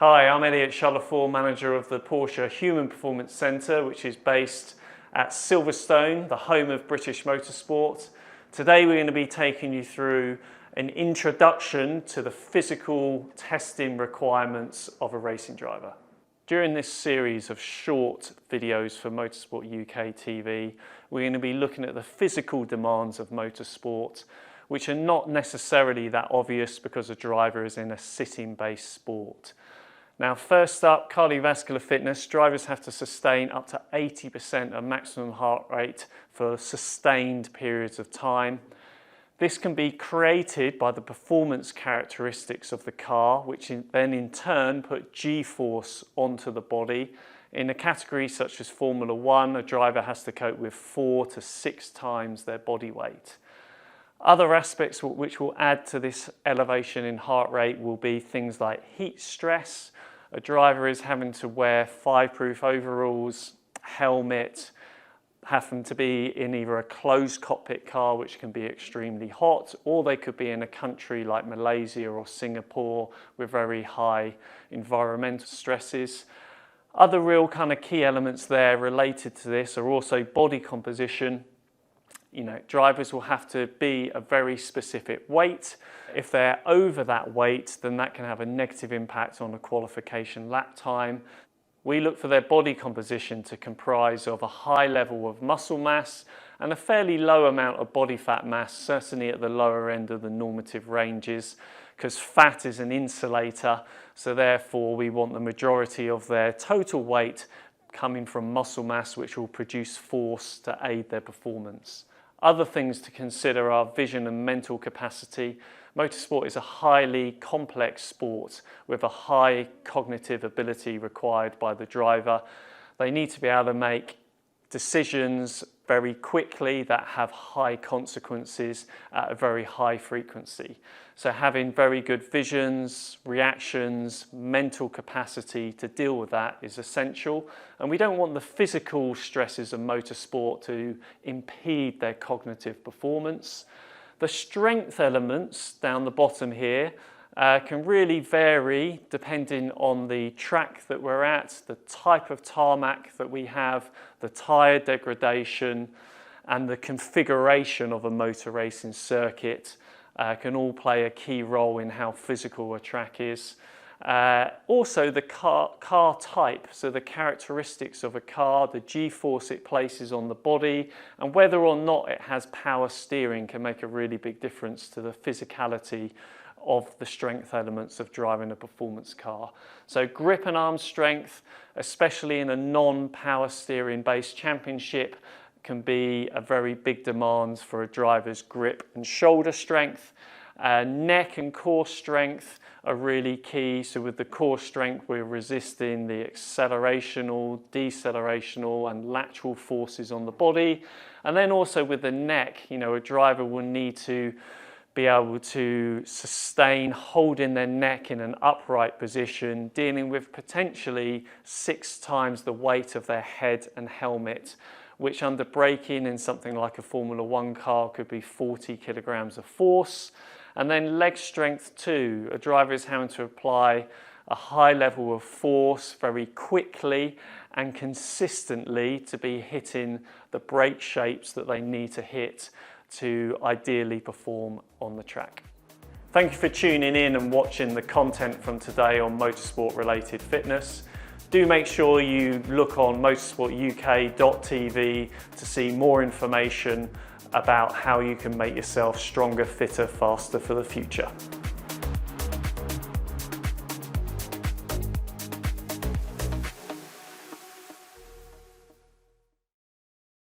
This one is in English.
Hi, I'm Eliot, Challifour, manager of the Porsche Human Performance Centre, which is based at Silverstone, the home of British motorsport. Today we're going to be taking you through an introduction to the physical testing requirements of a racing driver. During this series of short videos for Motorsport UK TV, we're going to be looking at the physical demands of motorsport, which are not necessarily that obvious because a driver is in a sitting-based sport. Now, first up, cardiovascular fitness. Drivers have to sustain up to 80% of maximum heart rate for sustained periods of time. This can be created by the performance characteristics of the car, which then in turn put G-force onto the body. In a category such as Formula 1, a driver has to cope with 4 to 6 times their body weight. Other aspects which will add to this elevation in heart rate will be things like heat stress. A driver is having to wear fireproof overalls, helmet, happen to be in either a closed cockpit car, which can be extremely hot, or they could be in a country like Malaysia or Singapore with very high environmental stresses. Other real kind of key elements there related to this are also body composition. Drivers will have to be a very specific weight. If they're over that weight, then that can have a negative impact on the qualification lap time. We look for their body composition to comprise of a high level of muscle mass and a fairly low amount of body fat mass, certainly at the lower end of the normative ranges, because fat is an insulator, so therefore we want the majority of their total weight coming from muscle mass, which will produce force to aid their performance. Other things to consider are vision and mental capacity. Motorsport is a highly complex sport with a high cognitive ability required by the driver. They need to be able to make decisions very quickly that have high consequences at a very high frequency. So having very good visions, reactions, mental capacity to deal with that is essential. And we don't want the physical stresses of motorsport to impede their cognitive performance. The strength elements down the bottom here can really vary depending on the track that we're at, the type of tarmac that we have, the tyre degradation, and the configuration of a motor racing circuit can all play a key role in how physical a track is. Also the car type, so the characteristics of a car, the G-force it places on the body, and whether or not it has power steering can make a really big difference to the physicality of the strength elements of driving a performance car. So grip and arm strength, especially in a non-power steering based championship, can be a very big demand for a driver's grip and shoulder strength. Neck and core strength are really key. So with the core strength, we're resisting the accelerational, decelerational and lateral forces on the body. And then also with the neck, a driver will need to be able to sustain holding their neck in an upright position, dealing with potentially 6 times the weight of their head and helmet, which under braking in something like a Formula 1 car could be 40 kilograms of force. And then leg strength too. A driver is having to apply a high level of force very quickly and consistently to be hitting the brake shapes that they need to hit to ideally perform on the track. Thank you for tuning in and watching the content from today on motorsport related fitness. Do make sure you look on motorsportuk.tv to see more information about how you can make yourself stronger, fitter, faster for the future.